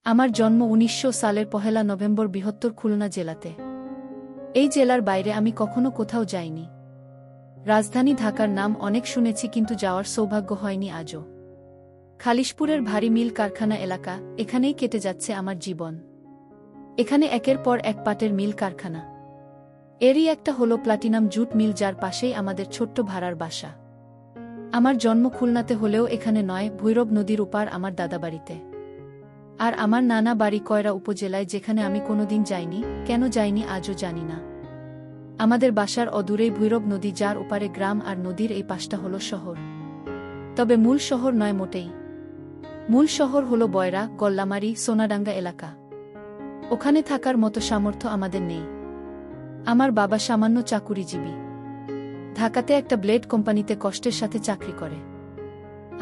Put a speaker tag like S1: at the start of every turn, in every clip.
S1: আমার জন্ম ১৯০০ সালের ১লা নভেম্বর বৃহত্তর খুলনা জেলাতে। এই জেলার বাইরে আমি কখনো কোথাও যাইনি। রাজধানী ঢাকার নাম অনেক শুনেছি, কিন্তু যাওয়ার সৌভাগ্য হয়নি আজও। খালিশপুরের ভারী মিল কারখানা এলাকা, এখানেই কেটে যাচ্ছে আমার জীবন। এখানে একের পর এক পাটের মিল কারখানা। এরই একটা হলো প্লাটিনাম জুট মিল, যার পাশেই আমাদের ছোট্ট ভাড়ার বাসা। আমার জন্ম খুলনাতে হলেও এখানে নয়, ভৈরব নদীর উপার আমার দাদাবাড়িতে। আর আমার নানা বাড়ি কয়রা উপজেলায়, যেখানে আমি কোনোদিন যাইনি। কেন যাইনি আজও জানি না। আমাদের বাসার অদূরেই ভৈরব নদী, যার ওপারে গ্রাম, আর নদীর এই পাশটা হলো শহর। তবে মূল শহর নয় মোটেই। মূল শহর হলো বয়রা, গল্লামারি, সোনাডাঙ্গা এলাকা। ওখানে থাকার মতো সামর্থ্য আমাদের নেই। আমার বাবা সামান্য চাকুরিজীবী। ঢাকাতে একটা ব্লেড কোম্পানিতে কষ্টের সাথে চাকরি করে।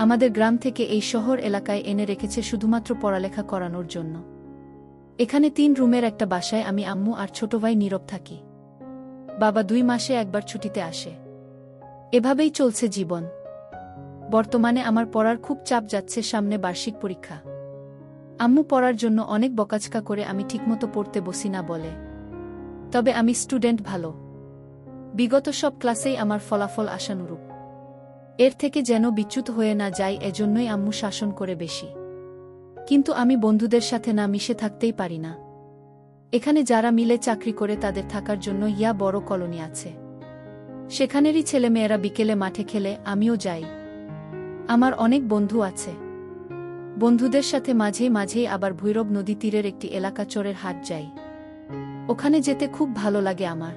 S1: আমাদের গ্রাম থেকে এই শহর এলাকায় এনে রেখেছে শুধুমাত্র পড়ালেখা করানোর জন্য। এখানে ৩ রুমের একটা বাসায় আমি, আম্মু আর ছোট ভাই নীরব থাকি। বাবা ২ মাসে একবার ছুটিতে আসে। এভাবেই চলছে জীবন। বর্তমানে আমার পড়ার খুব চাপ যাচ্ছে, সামনে বার্ষিক পরীক্ষা। আম্মু পড়ার জন্য অনেক বকাঝকা করে, আমি ঠিকমতো পড়তে বসি না বলে। তবে আমি স্টুডেন্ট ভালো। বিগত সব ক্লাসেই আমার ফলাফল আশানুরূপ। এর থেকে যেন বিচ্যুত হয়ে না যাই, এজন্যই আম্মু শাসন করে বেশি। কিন্তু আমি বন্ধুদের সাথে না মিশে থাকতেই পারি না। এখানে যারা মিলে চাকরি করে, তাদের থাকার জন্য বড় কলোনি আছে। সেখানেরই ছেলেমেয়েরা বিকেলে মাঠে খেলে, আমিও যাই। আমার অনেক বন্ধু আছে। বন্ধুদের সাথে মাঝে মাঝেই আবার ভৈরব নদী তীরের একটি এলাকা চরের হাট যাই। ওখানে যেতে খুব ভালো লাগে আমার।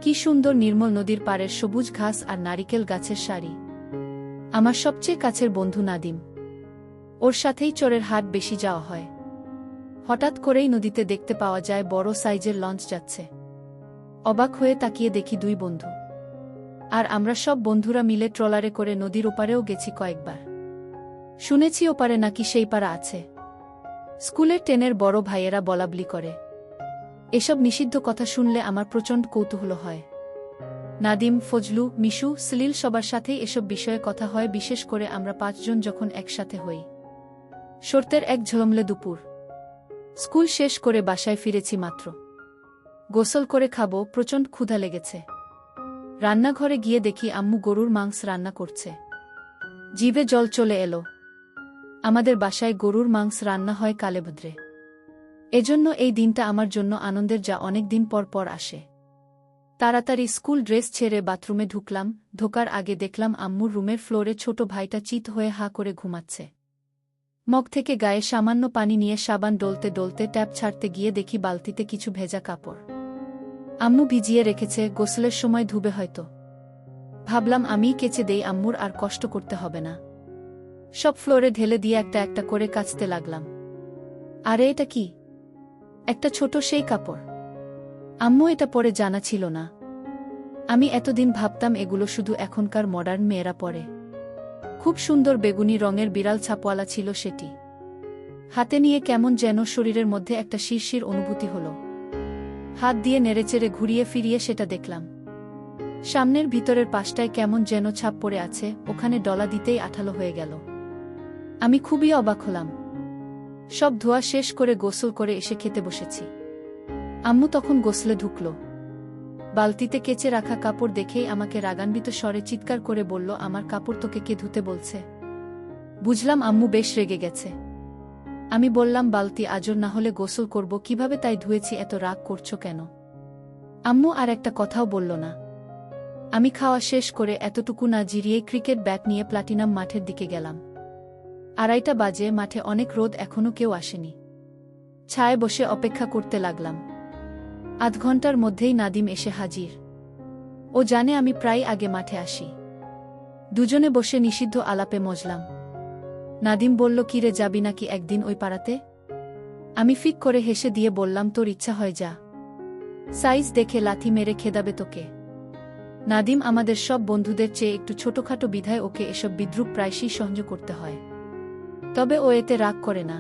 S1: কি সুন্দর নির্মল নদীর পাড়ের সবুজ ঘাস আর নারিকেল গাছের সারি। আমার সবচেয়ে কাছের বন্ধু নাদিম। ওর সাথেই চরের হাট বেশি যাওয়া হয়। হঠাৎ করেই নদীতে দেখতে পাওয়া যায় বড় সাইজের লঞ্চ যাচ্ছে। অবাক হয়ে তাকিয়ে দেখি ২ বন্ধু। আর আমরা সব বন্ধুরা মিলে ট্রলারে করে নদীর ওপারেও গেছি কয়েকবার। শুনেছি ওপারে নাকি সেই পাড়া আছে। স্কুলের 10-এর বড় ভাইয়েরা বলাবলি করে। এসব নিষিদ্ধ কথা শুনলে আমার প্রচণ্ড কৌতূহল হয়। নাদিম, ফজলু, মিশু, সলিল সবার সাথেই এসব বিষয়ে কথা হয়, বিশেষ করে আমরা ৫ জন যখন একসাথে হই। শরতের এক ঝলমলে দুপুর। স্কুল শেষ করে বাসায় ফিরেছি মাত্র। গোসল করে খাবো, প্রচণ্ড ক্ষুধা লেগেছে। রান্নাঘরে গিয়ে দেখি আম্মু গরুর মাংস রান্না করছে। জিভে জল চলে এলো। আমাদের বাসায় গরুর মাংস রান্না হয় কালেভদ্রে। এজন্য এই দিনটা আমার জন্য আনন্দের, যা অনেক দিন পর পর আসে। তাড়াতাড়ি স্কুল ড্রেস ছেড়ে বাথরুমে ঢুকলাম। ঢোকার আগে দেখলাম আম্মুর রুমের ফ্লোরে ছোট ভাইটা চিত হয়ে হা করে ঘুমাচ্ছে। মগ থেকে গায়ে সামান্য পানি নিয়ে সাবান ডলতে ডলতে ট্যাপ ছাড়তে গিয়ে দেখি বালতিতে কিছু ভেজা কাপড়। আম্মু ভিজিয়ে রেখেছে, গোসলের সময় ধুবে হয়তো। ভাবলাম আমিই কেচে দেই, আম্মুর আর কষ্ট করতে হবে না। সব ফ্লোরে ঢেলে দিয়ে একটা একটা করে কাচতে লাগলাম। আরে এটা কি? একটা ছোট সেই কাপড়। আম্মু এটা পরে জানা ছিল না। আমি এতদিন ভাবতাম এগুলো শুধু এখনকার মডার্ন মেয়েরা পরে। খুব সুন্দর বেগুনি রঙের বিড়াল ছাপওয়ালা ছিল সেটি। হাতে নিয়ে কেমন যেন শরীরের মধ্যে একটা শিরশির অনুভূতি হলো। হাত দিয়ে নেড়েচেড়ে ঘুরিয়ে ফিরিয়ে সেটা দেখলাম। সামনের ভিতরের পাশটায় কেমন যেন ছাপ পড়ে আছে, ওখানে ডলা দিতেই আঠালো হয়ে গেল। আমি খুবই অবাক হলাম। সব ধোয়া শেষ করে গোসল করে এসে খেতে বসেছি। আম্মু তখন গোসলে ঢুকল। বালতিতে কেচে রাখা কাপড় দেখেই আমাকে রাগান্বিত স্বরে চিৎকার করে বলল, আমার কাপড় তোকে কে ধুতে বলছে? বুঝলাম আম্মু বেশ রেগে গেছে। আমি বললাম, বালতি আজর না হলে গোসল করব কিভাবে, তাই ধুয়েছি। এত রাগ করছো কেন? আম্মু আর একটা কথাও বলল না। আমি খাওয়া শেষ করে এতটুকু না জিরিয়ে ক্রিকেট ব্যাট নিয়ে প্লাটিনাম মাঠের দিকে গেলাম। 2:30 বাজে, মাঠে অনেক রোদ, এখনো কেউ আসেনি। ছায়ে বসে অপেক্ষা করতে লাগলাম। আধ ঘন্টার মধ্যেই নাদিম এসে হাজির। ও জানে আমি প্রায় আগে মাঠে আসি। দুজনে বসে নিষিদ্ধ আলাপে মজলাম। নাদিম বলল, কিরে, যাবি নাকি একদিন ওই পাড়াতে? আমি ফিক করে হেসে দিয়ে বললাম, তোর ইচ্ছা হয় যা। সাইজ দেখে লাথি মেরে খেদাবে তোকে। নাদিম আমাদের সব বন্ধুদের চেয়ে একটু ছোটখাটো বিধায় ওকে এসব বিদ্রূপ প্রায়শই সহ্য করতে হয়। তবে ও এতে রাগ করে না।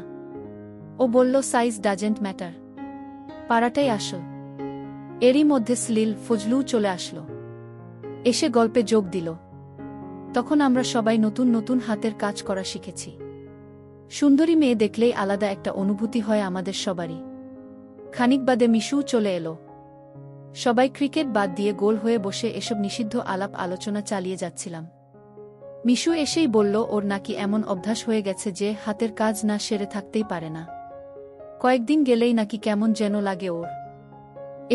S1: ও বলল, সাইজ ডাজেন্ট ম্যাটার, পাড়াটাই আসল। এরই মধ্যে সলিল, ফজলু চলে আসলো। এসে গল্পে যোগ দিল। তখন আমরা সবাই নতুন নতুন হাতের কাজ করা শিখেছি। সুন্দরী মেয়ে দেখলেই আলাদা একটা অনুভূতি হয় আমাদের সবারই। খানিক বাদে মিশুও চলে এলো। সবাই ক্রিকেট বাদ দিয়ে গোল হয়ে বসে এসব নিষিদ্ধ আলাপ আলোচনা চালিয়ে যাচ্ছিলাম। মিশু এসেই বলল ওর নাকি এমন অভ্যাস হয়ে গেছে যে হাতের কাজ না সেরে থাকতেই পারে না। কয়েকদিন গেলেই নাকি কেমন যেন লাগে ওর।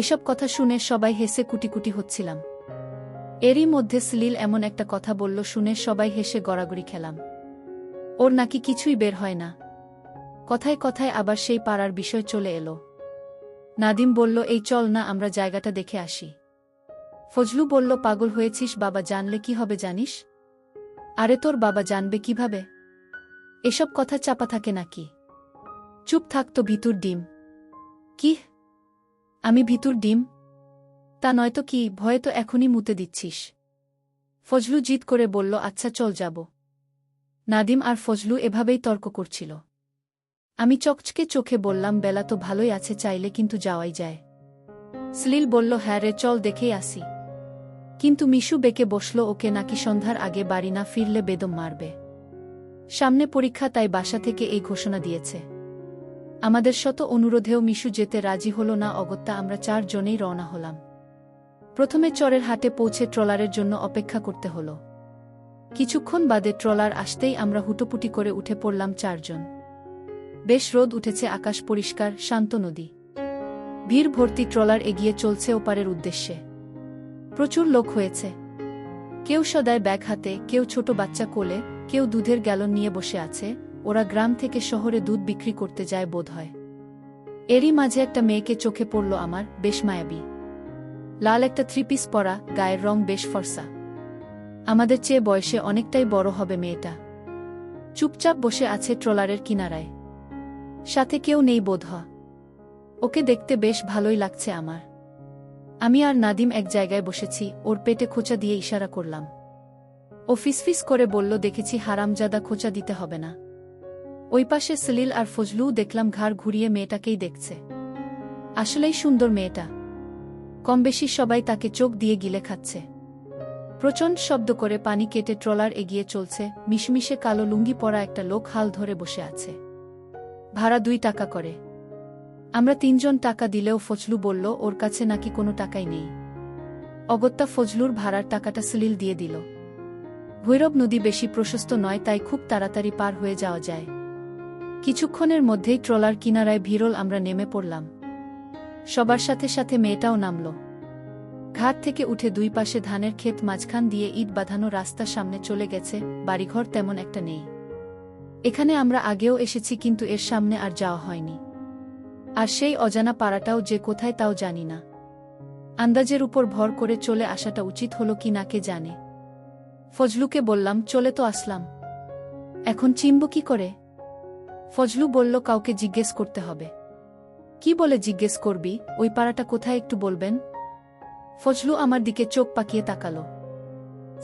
S1: এসব কথা শুনে সবাই হেসে কুটিকুটি হচ্ছিলাম। এরই মধ্যে সলিল এমন একটা কথা বলল শুনে সবাই হেসে গড়াগড়ি খেলাম। ওর নাকি কিছুই বের হয় না। কথায় কথায় আবার সেই পাড়ার বিষয় চলে এলো। নাদিম বলল এই চল না আমরা জায়গাটা দেখে আসি। ফজলু বলল পাগল হয়েছিস, বাবা জানলে কি হবে জানিস? আরে তোর বাবা জানবে কিভাবে? এসব কথা চাপা থাকে নাকি? চুপ থাক তো ভিতুর ডিম। কি? আমি ভিতুর ডিম? তা নয়তো কি, ভয়ে তো এখনই মুতে দিচ্ছিস। ফজলু জিদ করে বলল আচ্ছা চল যাব। নাদিম আর ফজলু এভাবেই তর্ক করছিল। আমি চকচকে চোখে বললাম বেলা তো ভালোই আছে, চাইলে কিন্তু যাওয়াই যায়। সলিল বলল হ্যাঁ রে চল দেখেই আসি। কিন্তু মিশু বেঁকে বসল ওকে নাকি সন্ধ্যার আগে বাড়ি না ফিরলে বেদম মারবে। সামনে পরীক্ষা, তাই বাসা থেকে এই ঘোষণা দিয়েছে। আমাদের শত অনুরোধেও মিশু যেতে রাজি হল না। অগত্যা আমরা 4 জনেই রওনা হলাম। প্রথমে চরের হাটে পৌঁছে ট্রলারের জন্য অপেক্ষা করতে হল। কিছুক্ষণ বাদে ট্রলার আসতেই আমরা হুটোপুটি করে উঠে পড়লাম 4 জন। বেশ রোদ উঠেছে, আকাশ পরিষ্কার, শান্ত নদী। ভিড় ভর্তি ট্রলার এগিয়ে চলছে ওপারের উদ্দেশ্যে। প্রচুর লোক হয়েছে। কেউ সদায় ব্যাগ হাতে, কেউ ছোট বাচ্চা কোলে, কেউ দুধের গ্যালন নিয়ে বসে আছে। ওরা গ্রাম থেকে শহরে দুধ বিক্রি করতে যায় বোধহয়। এরই মাঝে একটা মেয়েকে চোখে পড়ল আমার, বেশ মায়াবী। লাল একটা 3 পিস পরা, গায়ের রং বেশ ফর্সা। আমাদের চেয়ে বয়সে অনেকটাই বড় হবে মেয়েটা। চুপচাপ বসে আছে ট্রলারের কিনারায়। সাথে কেউ নেই বোধহয়। ওকে দেখতে বেশ ভালোই লাগছে আমার। আমি আর নাদিম এক জায়গায় বসেছি, ওর পেটে খোঁচা দিয়ে ইশারা করলাম। ও ফিসফিস করে বলল দেখেছি হারামজাদা, খোঁচা দিতে হবে না। ওই পাশে সলিল আর ফজলুও দেখলাম ঘাড় ঘুরিয়ে মেয়েটাকেই দেখছে। আসলেই সুন্দর মেয়েটা। কমবেশি সবাই তাকে চোখ দিয়ে গিলে খাচ্ছে। প্রচণ্ড শব্দ করে পানি কেটে ট্রলার এগিয়ে চলছে। মিশমিশে কালো লুঙ্গি পরা একটা লোক হাল ধরে বসে আছে। ভাড়া 2 টাকা করে। আমরা 3 জন টাকা দিলেও ফজলু বলল ওর কাছে নাকি কোনো টাকাই নেই। অগত্যা ফজলুর ভাড়ার টাকাটা সলিল দিয়ে দিল। ভৈরব নদী বেশি প্রশস্ত নয়, তাই খুব তাড়াতাড়ি পার হয়ে যাওয়া যায়। কিছুক্ষণের মধ্যেই ট্রলার কিনারায় ভিড়ল। আমরা নেমে পড়লাম। সবার সাথে সাথে মেয়েটাও নামল। ঘাট থেকে উঠে 2 পাশে ধানের ক্ষেত, মাঝখান দিয়ে ইট বাঁধানো রাস্তা, সামনে চলে গেছে। বাড়িঘর তেমন একটা নেই। এখানে আমরা আগেও এসেছি, কিন্তু এর সামনে আর যাওয়া হয়নি। আর সেই অজানা পাড়াটাও যে কোথায় তাও জানি না। আন্দাজের উপর ভর করে চলে আসাটা উচিত হলো কি না কে জানে। ফজলুকে বললাম চলে তো আসলাম, এখন চিনব কি করে? ফজলু বলল কাউকে জিজ্ঞেস করতে হবে। কি বলে জিজ্ঞেস করবি? ওই পাড়াটা কোথায় একটু বলবেন? ফজলু আমার দিকে চোখ পাকিয়ে তাকালো।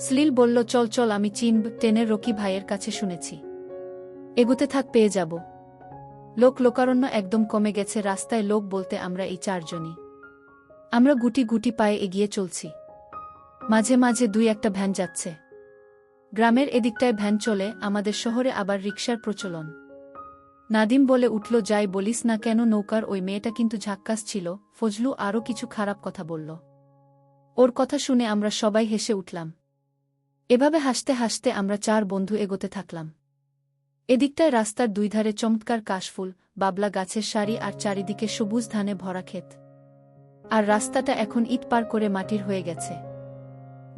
S1: সলিল বলল চল চল, আমি চিনব, ট্রেনের রকি ভাইয়ের কাছে শুনেছি। এগুতে থাক, পেয়ে যাব। লোকারণ্য একদম কমে গেছে। রাস্তায় লোক বলতে আমরা এই 4 জনই। আমরা গুটি গুটি পায়ে এগিয়ে চলছি। মাঝে মাঝে 2-1টা ভ্যান যাচ্ছে। গ্রামের এদিকটায় ভ্যান চলে, আমাদের শহরে আবার রিকশার প্রচলন। নাদিম বলে উঠল যাই বলিস না কেন, নৌকার ওই মেয়েটা কিন্তু ঝাক্কাস ছিল। ফজলু আরও কিছু খারাপ কথা বলল। ওর কথা শুনে আমরা সবাই হেসে উঠলাম। এভাবে হাসতে হাসতে আমরা 4 বন্ধু এগোতে থাকলাম। এদিকটায় রাস্তার 2 ধারে চমৎকার কাশফুল, বাবলা গাছের সারি আর চারিদিকে সবুজ ধানে ভরা ক্ষেত। আর রাস্তাটা এখন ইট পার করে মাটির হয়ে গেছে।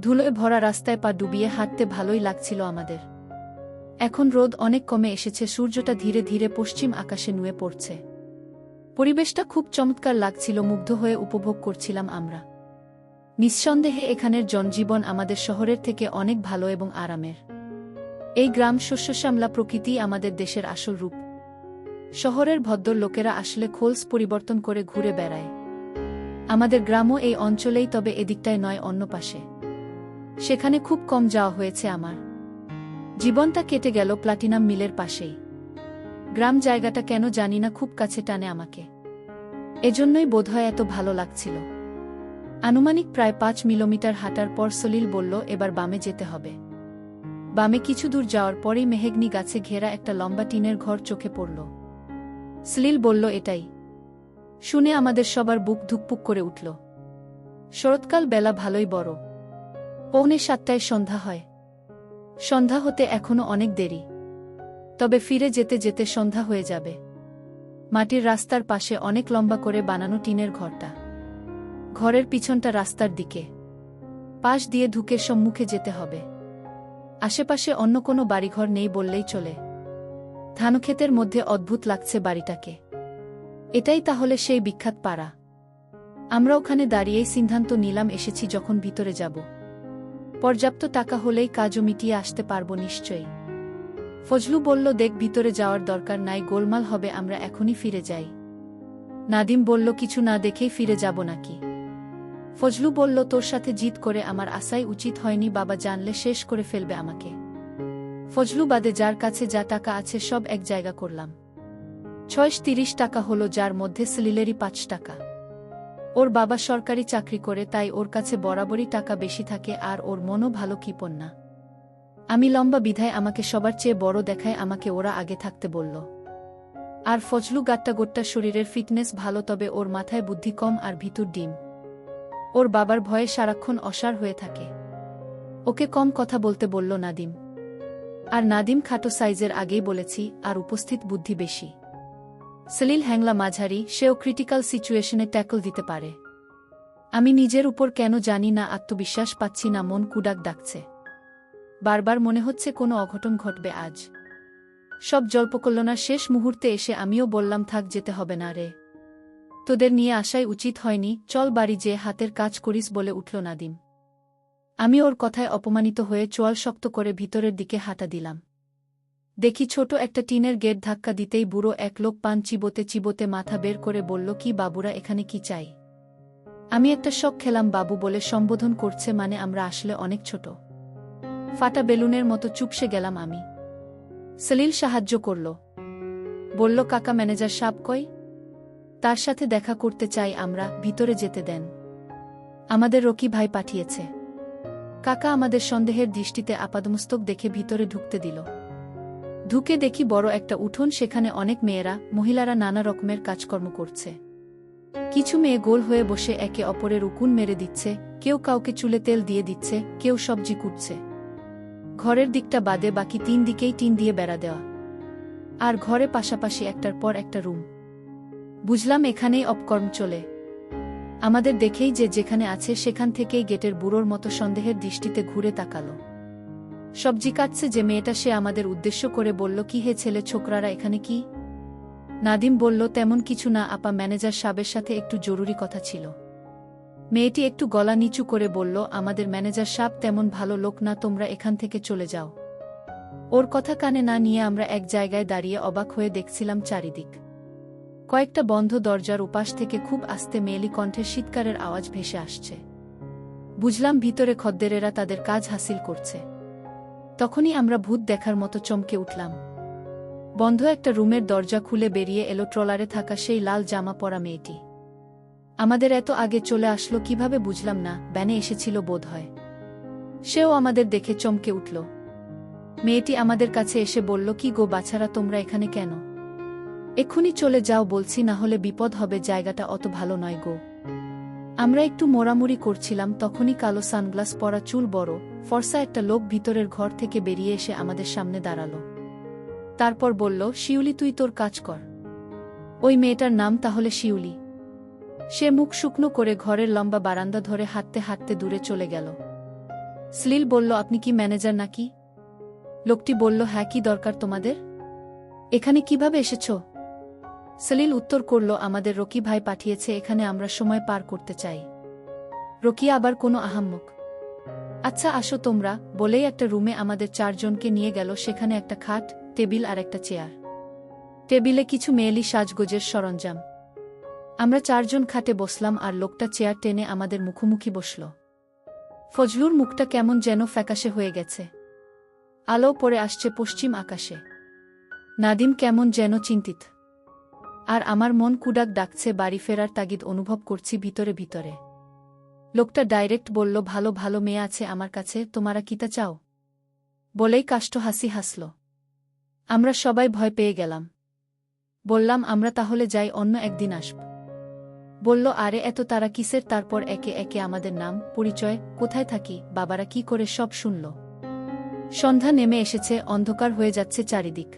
S1: ধুলোয় ভরা রাস্তায় পা ডুবিয়ে হাঁটতে ভালোই লাগছিল আমাদের। এখন রোদ অনেক কমে এসেছে, সূর্যটা ধীরে ধীরে পশ্চিম আকাশে নুয়ে পড়ছে। পরিবেশটা খুব চমৎকার লাগছিল, মুগ্ধ হয়ে উপভোগ করছিলাম আমরা। নিঃসন্দেহে এখানের জনজীবন আমাদের শহরের থেকে অনেক ভালো এবং আরামের। এই গ্রাম শস্যশ্যামলা প্রকৃতি আমাদের দেশের আসল রূপ। শহরের ভদ্র লোকেরা আসলে খোলস পরিবর্তন করে ঘুরে বেড়ায়। আমাদের গ্রামও এই অঞ্চলেই, তবে এদিকটায় নয়, অন্য পাশে। সেখানে খুব কম যাওয়া হয়েছে আমার। জীবনটা কেটে গেল প্লাটিনাম মিলের পাশেই। গ্রাম জায়গাটা কেন জানি না খুব কাছে টানে আমাকে। এজন্যই বোধহয় এত ভালো লাগছিল। আনুমানিক প্রায় 5 কিলোমিটার হাঁটার পর সলিল বলল এবার বামে যেতে হবে। বামে কিছু দূর যাওয়ার পরেই মেহেগনি গাছে ঘেরা একটা লম্বা টিনের ঘর চোখে পড়ল। সলিল বলল, এটাই। শুনে আমাদের সবার বুক ধুকপুক করে উঠল। শরৎকাল, বেলা ভালোই বড়। পৌনে 7টায় সন্ধ্যা হয়। সন্ধ্যা হতে এখনো অনেক দেরি, তবে ফিরে যেতে যেতে সন্ধ্যা হয়ে যাবে। মাটির রাস্তার পাশে অনেক লম্বা করে বানানো টিনের ঘরটা। ঘরের পিছনটা রাস্তার দিকে, পাশ দিয়ে ঢুকে সম্মুখে যেতে হবে। আশেপাশে অন্য কোনো বাড়িঘর নেই বললেই চলে। ধানক্ষেতের মধ্যে অদ্ভুত লাগছে বাড়িটাকে। এটাই তাহলে সেই বিখ্যাত পাড়া। আমরা ওখানে দাঁড়িয়েই সিদ্ধান্ত নিলাম, এসেছি যখন ভিতরে যাব, পর্যাপ্ত টাকা হলেই কাজও মিটিয়ে আসতে পারবো নিশ্চয়ই। ফজলু বলল, দেখ, ভিতরে যাওয়ার দরকার নাই, গোলমাল হবে, আমরা এখনই ফিরে যাই। নাদিম বলল, কিছু না দেখেই ফিরে যাব নাকি? ফজলু বলল, তোর সাথে জিদ করে আমার আসাই উচিত হয়নি, বাবা জানলে শেষ করে ফেলবে আমাকে। ফজলু বাদে যার কাছে যা টাকা আছে সব এক জায়গা করলাম। 30 টাকা হলো, যার মধ্যে সলিলেরই 5 টাকা। ওর বাবা সরকারি চাকরি করে, তাই ওর কাছে বরাবরই টাকা বেশি থাকে, আর ওর মনও ভালো কিপন না। আমি লম্বা বিধায় আমাকে সবার চেয়ে বড় দেখায়, আমাকে ওরা আগে থাকতে বলল। আর ফজলু গাট্টা গোট্টা, শরীরের ফিটনেস ভালো, তবে ওর মাথায় বুদ্ধি কম আর ভিতর ডিম। ওর বাবার ভয়ে সারাক্ষণ অসাড় হয়ে থাকে। ওকে কম কথা বলতে বলল নাদিম। আর নাদিম খাটো সাইজের, আগেই বলেছি, আর উপস্থিত বুদ্ধি বেশি। সলিল হ্যাংলা মাঝারি, সেও ক্রিটিক্যাল সিচুয়েশনে ট্যাকল দিতে পারে। আমি নিজের উপর কেন জানি না আত্মবিশ্বাস পাচ্ছি না, মন কুডাক ডাকছে। বারবার মনে হচ্ছে কোনো অঘটন ঘটবে আজ। সব জল্পকল্পনার শেষ মুহূর্তে এসে আমিও বললাম, থাক, যেতে হবে না রে, তোদের নিয়ে আসাই উচিত হয়নি, চল বাড়ি যে হাতের কাজ করিস, বলে উঠল নাদিম। আমি ওর কথায় অপমানিত হয়ে চোয়াল শক্ত করে ভিতরের দিকে হাঁটা দিলাম। দেখি ছোট একটা টিনের গেট ধাক্কা দিতেই বুড়ো এক লোক পান চিবোতে চিবোতে মাথা বের করে বলল, কি বাবুরা, এখানে কি চাই? আমি একটা শক খেলাম, বাবু বলে সম্বোধন করছে মানে আমরা আসলে অনেক ছোট। ফাটা বেলুনের মতো চুপসে গেলাম আমি। সলিল সাহায্য করল, বলল, কাকা, ম্যানেজার সাব কই? তার সাথে দেখা করতে চাই আমরা, ভিতরে যেতে দেন। আমাদের রকি ভাই পাঠিয়েছে। কাকা আমাদের সন্দেহের দৃষ্টিতে আপাদমস্তক দেখে ভিতরে ঢুকতে দিল। ঢুকে দেখি বড় একটা উঠোন, সেখানে অনেক মেয়েরা, মহিলারা নানা রকমের কাজকর্ম করছে। কিছু মেয়ে গোল হয়ে বসে একে অপরের উকুন মেরে দিচ্ছে, কেউ কাউকে চুলে তেল দিয়ে দিচ্ছে, কেউ সবজি কুটছে। ঘরের দিকটা বাদে বাকি 3 দিকেই টিন দিয়ে বেড়া দেওয়া, আর ঘরে পাশাপাশি একটার পর একটা রুম। বুঝলাম এখানেই অপকর্ম চলে। আমাদের দেখেই যে যেখানে আছে সেখান থেকেই গেটের বুড়োর মতো সন্দেহের দৃষ্টিতে ঘুরে তাকালো। সবজি কাটছে যে মেয়েটা, সে আমাদের উদ্দেশ্য করে বলল, কি হে ছেলে ছোকরারা, এখানে কি? নাদিম বলল, তেমন কিছু না আপা, ম্যানেজার সাহেবের সাথে একটু জরুরি কথা ছিল। মেয়েটি একটু গলা নিচু করে বলল, আমাদের ম্যানেজার সাহেব তেমন ভালো লোক না, তোমরা এখান থেকে চলে যাও। ওর কথা কানে না নিয়ে আমরা এক জায়গায় দাঁড়িয়ে অবাক হয়ে দেখছিলাম চারিদিক। কয়েকটা বন্ধ দরজার উপাস থেকে খুব আস্তে মেয়েলি কণ্ঠের শীতকারের আওয়াজ ভেসে আসছে। বুঝলাম ভিতরে খদ্দেরেরা তাদের কাজ হাসিল করছে। তখনই আমরা ভূত দেখার মতো চমকে উঠলাম। বন্ধ একটা রুমের দরজা খুলে বেরিয়ে এলো ট্রলারে থাকা সেই লাল জামা পরা মেয়েটি। আমাদের এত আগে চলে আসলো কিভাবে বুঝলাম না, ব্যানে এসেছিল বোধহয়। সেও আমাদের দেখে চমকে উঠল। মেয়েটি আমাদের কাছে এসে বলল, কি গো বাছারা, তোমরা এখানে কেন? এক্ষুনি চলে যাও বলছি, না হলে বিপদ হবে, জায়গাটা অত ভালো নয় গো। আমরা একটু মোড়ামুড়ি করছিলাম, তখনই কালো সানগ্লাস পরা, চুল বড়, ফর্সা একটা লোক ভিতরের ঘর থেকে বেরিয়ে এসে আমাদের সামনে দাঁড়াল। তারপর বলল, শিউলি, তুই তোর কাজ কর। ওই মেয়েটার নাম তাহলে শিউলি? সে মুখ শুকনো করে ঘরের লম্বা বারান্দা ধরে হাঁটতে হাঁটতে দূরে চলে গেল। সলিল বলল, আপনি কি ম্যানেজার নাকি? লোকটি বলল, হ্যাঁ, কি দরকার তোমাদের? এখানে কিভাবে এসেছ? সলিল উত্তর করল, আমাদের রকি ভাই পাঠিয়েছে এখানে, আমরা সময় পার করতে চাই। রকি আবার কোনো আহাম্মক? আচ্ছা আসো তোমরা, বলেই একটা রুমে আমাদের 4 জনকে নিয়ে গেল। সেখানে একটা খাট, টেবিল আর একটা চেয়ার। টেবিলে কিছু মেয়েলি সাজগোজের সরঞ্জাম। আমরা 4 জন খাটে বসলাম, আর লোকটা চেয়ার টেনে আমাদের মুখোমুখি বসল। ফজলুর মুখটা কেমন যেন ফ্যাকাশে হয়ে গেছে। আলো পড়ে আসছে পশ্চিম আকাশে। নাদিম কেমন যেন চিন্তিত। আর আমার মন কুডাক ডাকছে, বাড়ি ফেরার তাগিদ অনুভব করছি ভিতরে ভিতরে। লোকটা ডাইরেক্ট বলল, ভালো ভালো মেয়ে আছে আমার কাছে, তোমরা কিতা চাও? বলেই কাষ্ঠ হাসি হাসল। আমরা সবাই ভয় পেয়ে গেলাম। বললাম আমরা তাহলে যাই, অন্য একদিন আসব। বলল আরে এত তারা কিসের? তারপর একে একে আমাদের নাম, পরিচয়, কোথায় থাকি, বাবারা কি করে সব শুনল। সন্ধ্যা নেমে এসেছে, অন্ধকার হয়ে যাচ্ছে চারিদিক।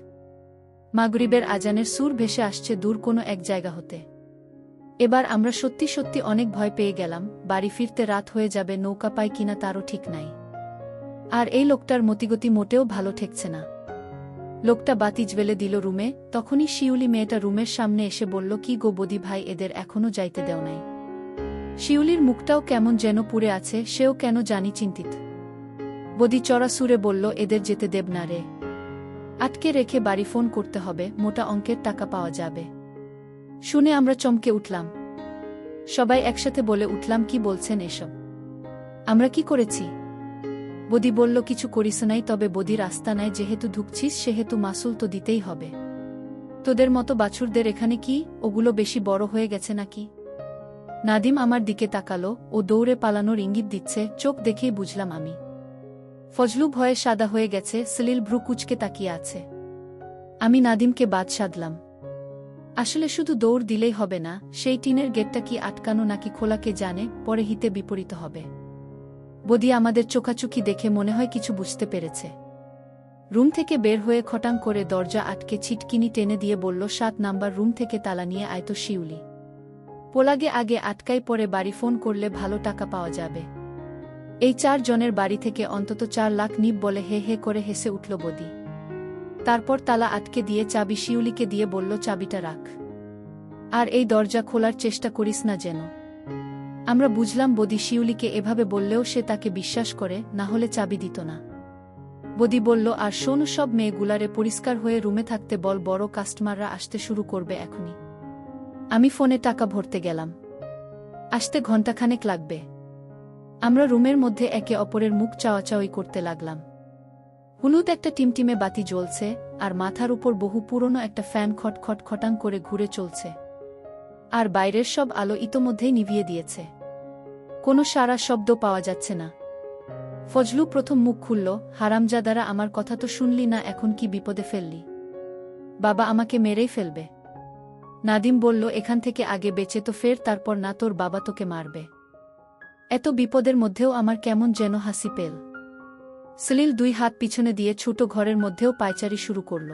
S1: মাগরিবের আজানের সুর ভেসে আসছে দূর কোনো এক জায়গা হতে। এবার আমরা সত্যি সত্যি অনেক ভয় পেয়ে গেলাম। বাড়ি ফিরতে রাত হয়ে যাবে, নৌকা পাই কিনা তারও ঠিক নাই। আর এই লোকটার মতিগতি মোটেও ভালো ঠেকছে না। লোকটা বাতি জ্বেলে দিল রুমে, তখনই শিউলি মেয়েটা রুমের সামনে এসে বলল, কি গো বদি ভাই, এদের এখনো যাইতে দেও নাই? শিউলির মুখটাও কেমন যেন পুড়ে আছে, সেও কেন জানি চিন্তিত। বদি চড়া সুরে বলল, এদের যেতে দেব না রে, আটকে রেখে বাড়ি ফোন করতে হবে, মোটা অঙ্কের টাকা পাওয়া যাবে। শুনে আমরা চমকে উঠলাম। সবাই একসাথে বলে উঠলাম, কি বলছেন এসব? আমরা কি করেছি? বদি বলল, কিছু করিস নাই, তবে বদির আস্তানায় যেহেতু ঢুকছিস সেহেতু মাসুল তো দিতেই হবে। তোদের মতো বাছুরদের এখানে কি, ওগুলো বেশি বড় হয়ে গেছে নাকি? নাদিম আমার দিকে তাকালো, ও দৌড়ে পালানোর ইঙ্গিত দিচ্ছে, চোখ দেখেই বুঝলাম আমি। ফজলু ভয়ে সাদা হয়ে গেছে, সলিল ভ্রু কুচকে তাকিয়ে আছে। আমি নাদিমকে বাদ সাধলাম। আসলে শুধু দৌড় দিলেই হবে না, সেই টিনের গেটটা কি আটকানো নাকি খোলা কে জানে, পরে হিতে বিপরীত হবে। বদি আমাদের চোখাচুকি দেখে মনে হয় কিছু বুঝতে পেরেছে। রুম থেকে বের হয়ে খটাং করে দরজা আটকে ছিটকিনি টেনে দিয়ে বলল, 7 নাম্বার রুম থেকে তালা নিয়ে আয় তো শিউলি। পোলাগে আগে আটকাই, পরে বাড়ি ফোন করলে ভালো টাকা পাওয়া যাবে। এই 4 জনের বাড়ি থেকে অন্তত 4 লাখ নিব বলে হে হে করে হেসে উঠল বদি। তারপর তালা আটকে দিয়ে চাবি শিউলিকে দিয়ে বলল, চাবিটা রাখ, আর এই দরজা খোলার চেষ্টা করিস না যেন। আমরা বুঝলাম বদি শিউলিকে এভাবে বললেও সে তাকে বিশ্বাস করে, না হলে চাবি দিত না। বদি বলল, আর শোন, সব মেয়েগুলারে পরিষ্কার হয়ে রুমে থাকতে বল, বড় কাস্টমাররা আসতে শুরু করবে এখনই। আমি ফোনে টাকা ভরতে গেলাম, আসতে ঘণ্টাখানেক লাগবে। আমরা রুমের মধ্যে একে অপরের মুখ চাওয়াচাওয়ি করতে লাগলাম। হলুদ একটা টিমটিমে বাতি জ্বলছে, আর মাথার উপর বহু পুরনো একটা ফ্যান খটখট খটাং করে ঘুরে চলছে। আর বাইরের সব আলো ইতোমধ্যেই নিভিয়ে দিয়েছে, কোনো সারা শব্দ পাওয়া যাচ্ছে না। ফজলু প্রথম মুখ খুলল, হারামজাদারা, আমার কথা তো শুনলি না, এখন কি বিপদে ফেললি? বাবা আমাকে মেরেই ফেলবে। নাদিম বলল, এখান থেকে আগে বেঁচে তো ফের, তারপর না তোর বাবা তোকে মারবে। এত বিপদের মধ্যেও আমার কেমন যেন হাসি পেল। সলিল 2 হাত পিছনে দিয়ে ছোট ঘরের মধ্যেও পায়চারি শুরু করল।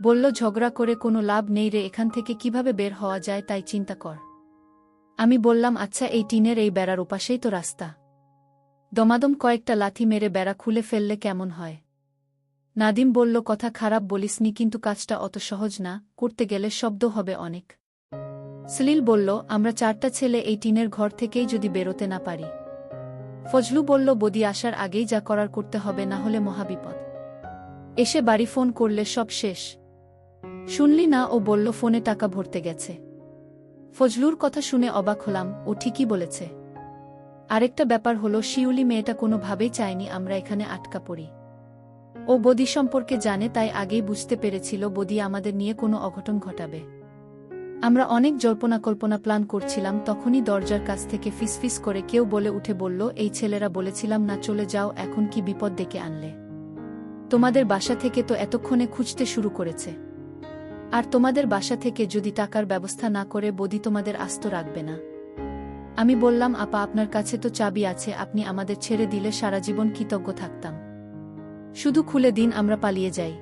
S1: বলল, ঝগড়া করে কোনো লাভ নেই রে, এখান থেকে কিভাবে বের হওয়া যায় তাই চিন্তা কর। আমি বললাম, আচ্ছা, এই টিনের এই বেড়ার ওপাশেই তো রাস্তা। দমাদম কয়েকটা লাথি মেরে বেড়া খুলে ফেললে কেমন হয়? নাদিম বলল, কথা খারাপ বলিসনি, কিন্তু কাজটা অত সহজ না, করতে গেলে শব্দ হবে অনেক। সলিল বলল, আমরা 4টা ছেলে এই টিনের ঘর থেকেই যদি বেরোতে না পারি। ফজলু বলল, বদি আসার আগেই যা করার করতে হবে, না হলে মহাবিপদ। এসে বাড়ি ফোন করলে সব শেষ। শুনলি না, ও বলল ফোনে টাকা ভরতে গেছে। ফজলুর কথা শুনে অবাক হলাম, ও ঠিকই বলেছে। আরেকটা ব্যাপার হলো, শিউলি মেয়েটা কোনোভাবেই চায়নি আমরা এখানে আটকা পড়ি। ও বদি সম্পর্কে জানে, তাই আগেই বুঝতে পেরেছিল বদি আমাদের নিয়ে কোনো অঘটন ঘটাবে। আমরা অনেক জল্পনা কল্পনা প্ল্যান করছিলাম, তখনই দরজার কাছ থেকে ফিসফিস করে কেউ বলে উঠে বলল, এই ছেলেরা বলেছিলাম না চলে যাও, এখন কি বিপদ ডেকে আনলে? তোমাদের বাসা থেকে তো এতক্ষণে খুঁজতে শুরু করেছে। আর তোমাদের বাসা থেকে যদি টাকার ব্যবস্থা না করে বদি তোমাদের আস্ত রাখবে না। আমি বললাম, আপা, আপনার কাছে তো চাবি আছে, আপনি আমাদের ছেড়ে দিলে সারা জীবন কৃতজ্ঞ থাকতাম। শুধু খুলে দিন, আমরা পালিয়ে যাই।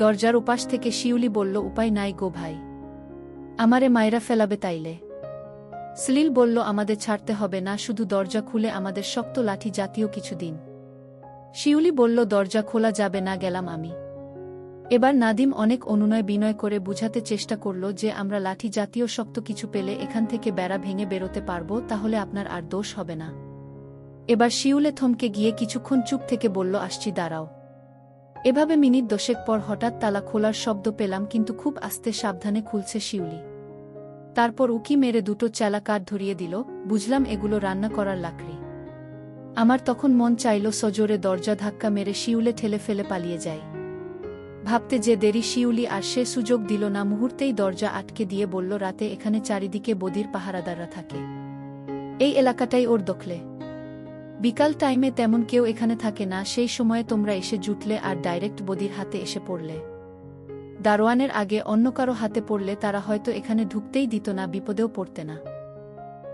S1: দরজার ওপাশ থেকে শিউলি বলল, উপায় নাই গো ভাই, আমারে মাইরা ফেলাবে তাইলে। সলিল বলল, আমাদের ছাড়তে হবে না, শুধু দরজা খুলে আমাদের শক্ত লাঠি জাতীয় কিছু দিন। শিউলি বলল, দরজা খোলা যাবে না, গেলাম আমি। এবার নাদিম অনেক অনুনয় বিনয় করে বুঝাতে চেষ্টা করল যে আমরা লাঠি জাতীয় শক্ত কিছু পেলে এখান থেকে বেড়া ভেঙে বেরোতে পারব, তাহলে আপনার আর দোষ হবে না। এবার শিউলে থমকে গিয়ে কিছুক্ষণ চুপ থেকে বলল, আসছি, দাঁড়াও। এভাবে মিনিট 10 পর হঠাৎ তালা খোলার শব্দ পেলাম, কিন্তু খুব আস্তে সাবধানে খুলছে শিউলি। তারপর উকি মেরে 2টো চেলা কাঠ ধরিয়ে দিল, বুঝলাম এগুলো রান্না করার লাকড়ি। আমার তখন মন চাইল সজোরে দরজা ধাক্কা মেরে শিউলে ঠেলে ফেলে পালিয়ে যায়। ভাবতে যে দেরি, শিউলি আর সে সুযোগ দিল না, মুহূর্তেই দরজা আটকে দিয়ে বলল, রাতে এখানে চারিদিকে বদির পাহারাদাররা থাকে, এই এলাকাটাই ওর দখলে। বিকাল টাইমে তেমন কেউ এখানে থাকে না, সেই সময়ে তোমরা এসে জুটলে আর ডাইরেক্ট বদির হাতে এসে পড়লে। দারোয়ানের আগে অন্য কারো হাতে পড়লে তারা হয়তো এখানে ঢুকতেই দিত না, বিপদেও পড়তে না।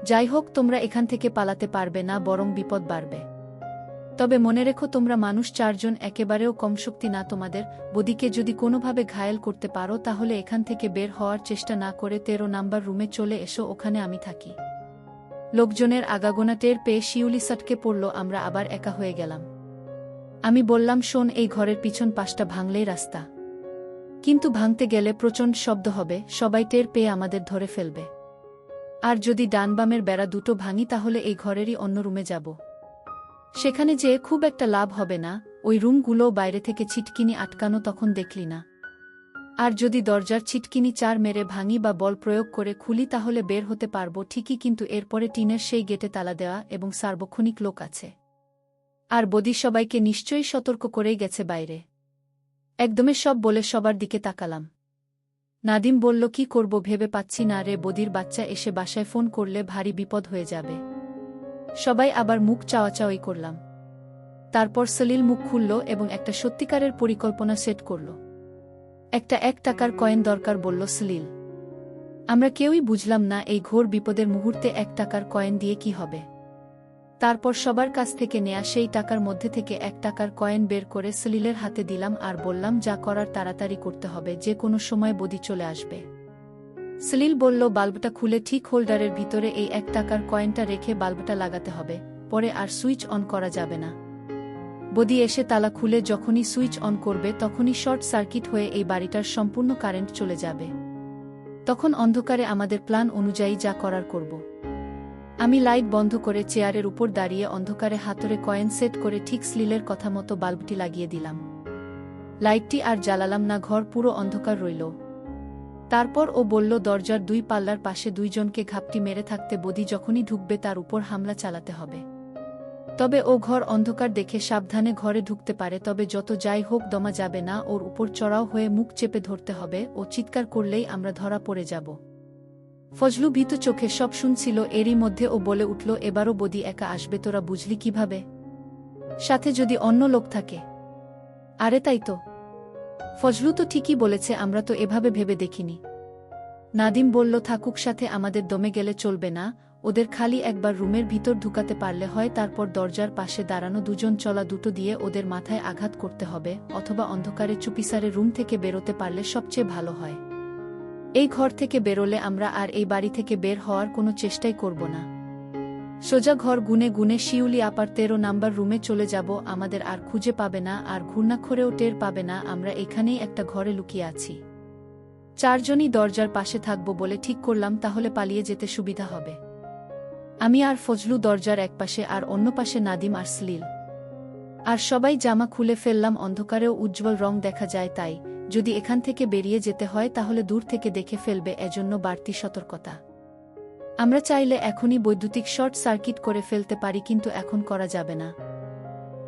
S1: যাই হোক, তোমরা এখান থেকে পালাতে পারবে না, বরং বিপদ বাড়বে। তবে মনে রেখো, তোমরা মানুষ 4 জন, একেবারেও কম শক্তি না তোমাদের। বদিকে যদি কোনোভাবে ঘায়েল করতে পারো তাহলে এখান থেকে বের হওয়ার চেষ্টা না করে 13 নাম্বার রুমে চলে এসো, ওখানে আমি থাকি। লোকজনের আগাগোনা টের পেয়ে শিউলি সটকে পড়ল, আমরা আবার একা হয়ে গেলাম। আমি বললাম, শোন, এই ঘরের পিছন পাশটা ভাঙলেই রাস্তা, কিন্তু ভাঙতে গেলে প্রচণ্ড শব্দ হবে, সবাই টের পেয়ে আমাদের ধরে ফেলবে। আর যদি ডান বামের বেড়া দুটো ভাঙি তাহলে এই ঘরেরই অন্য রুমে যাব। সেখানে যেয়ে খুব একটা লাভ হবে না, ওই রুমগুলো বাইরে থেকে ছিটকিনি আটকানো, তখন দেখলি না। আর যদি দরজার ছিটকিনি 4 মেরে ভাঙি বা বল প্রয়োগ করে খুলি তাহলে বের হতে পারবো ঠিকই, কিন্তু এরপরে টিনের সেই গেটে তালা দেওয়া এবং সার্বক্ষণিক লোক আছে। আর বদি সবাইকে নিশ্চয়ই সতর্ক করেই গেছে বাইরে। একদমে সব বলে সবার দিকে তাকালাম। নাদিম বলল, কি করব ভেবে পাচ্ছি না রে, বদির বাচ্চা এসে বাসায় ফোন করলে ভারী বিপদ হয়ে যাবে। সবাই আবার মুখ চাওয়াচাওয়ি করলাম। তারপর সলিল মুখ খুলল এবং একটা সত্যিকারের পরিকল্পনা সেট করল। একটা 1 টাকার কয়েন দরকার বলল সলিল। আমরা কেউই বুঝলাম না এই ঘোর বিপদের মুহূর্তে 1 টাকার কয়েন দিয়ে কি হবে। তারপর সবার কাছ থেকে নেয়া সেই টাকার মধ্যে থেকে 1 টাকার কয়েন বের করে সলিলের হাতে দিলাম আর বললাম, যা করার তাড়াতাড়ি করতে হবে, যে কোনো সময় বদি চলে আসবে। সলিল বলল, বাল্বটা খুলে ঠিক হোল্ডারের ভিতরে এই 1 টাকার কয়েনটা রেখে বাল্বটা লাগাতে হবে, পরে আর সুইচ অন করা যাবে না। বদি এসে তালা খুলে যখনই সুইচ অন করবে তখনই শর্ট সার্কিট হয়ে এই বাড়িটার সম্পূর্ণ কারেন্ট চলে যাবে। তখন অন্ধকারে আমাদের প্ল্যান অনুযায়ী যা করার করব। আমি লাইট বন্ধ করে চেয়ারের উপর দাঁড়িয়ে অন্ধকারে হাতুড়ে কয়েন সেট করে ঠিক সলিলের কথা মতো বাল্বটি লাগিয়ে দিলাম। লাইটটি আর জ্বালালাম না, ঘর পুরো অন্ধকার রইল। তারপর ও বলল, দরজার 2 পাল্লার পাশে 2 জনকে ঘাপটি মেরে থাকতে, বদি যখনই ঢুকবে তার উপর হামলা চালাতে হবে। তবে ও ঘর অন্ধকার দেখে সাবধানে ঘরে ঢুকতে পারে, তবে যত যাই হোক দমা যাবে না, ওর উপর চড়াও হয়ে মুখ চেপে ধরতে হবে, ও চিৎকার করলেই আমরা ধরা পড়ে যাব। ফজলু ভীত চোখে সব শুনছিল, এরই মধ্যে ও বলে উঠল, এবারও বদি একা আসবে, তোরা বুঝলি কিভাবে? সাথে যদি অন্য লোক থাকে? আরে তাই তো, ফজলু তো ঠিকই বলেছে, আমরা তো এভাবে ভেবে দেখিনি। নাদিম বলল, থাকুক সাথে, আমাদের দমে গেলে চলবে না, ওদের খালি একবার রুমের ভিতর ঢুকাতে পারলে হয়, তারপর দরজার পাশে দাঁড়ানো 2 জন চলা দুটো দিয়ে ওদের মাথায় আঘাত করতে হবে, অথবা অন্ধকারে চুপিসারে রুম থেকে বেরোতে পারলে সবচেয়ে ভালো হয়। এই ঘর থেকে বেরোলে আমরা আর এই বাড়ি থেকে বের হওয়ার কোনো চেষ্টাই করব না। সোজা ঘর গুনে গুনে শিউলি আপার 13 নাম্বার রুমে চলে যাব, আমাদের আর খুঁজে পাবে না, আর ঘূর্ণাক্ষরেও টের পাবে না আমরা এখানেই একটা ঘরে লুকিয়ে আছি। 4 জনই দরজার পাশে থাকব বলে ঠিক করলাম, তাহলে পালিয়ে যেতে সুবিধা হবে। আমি আর ফজলু দরজার একপাশে, আর অন্য পাশে নাদিম আর সলিল। আর সবাই জামা খুলে ফেললাম, অন্ধকারেও উজ্জ্বল রং দেখা যায়, তাই যদি এখান থেকে বেরিয়ে যেতে হয় তাহলে দূর থেকে দেখে ফেলবে, এজন্য বাড়তি সতর্কতা। আমরা চাইলে এখনই বৈদ্যুতিক শর্ট সার্কিট করে ফেলতে পারি, কিন্তু এখন করা যাবে না।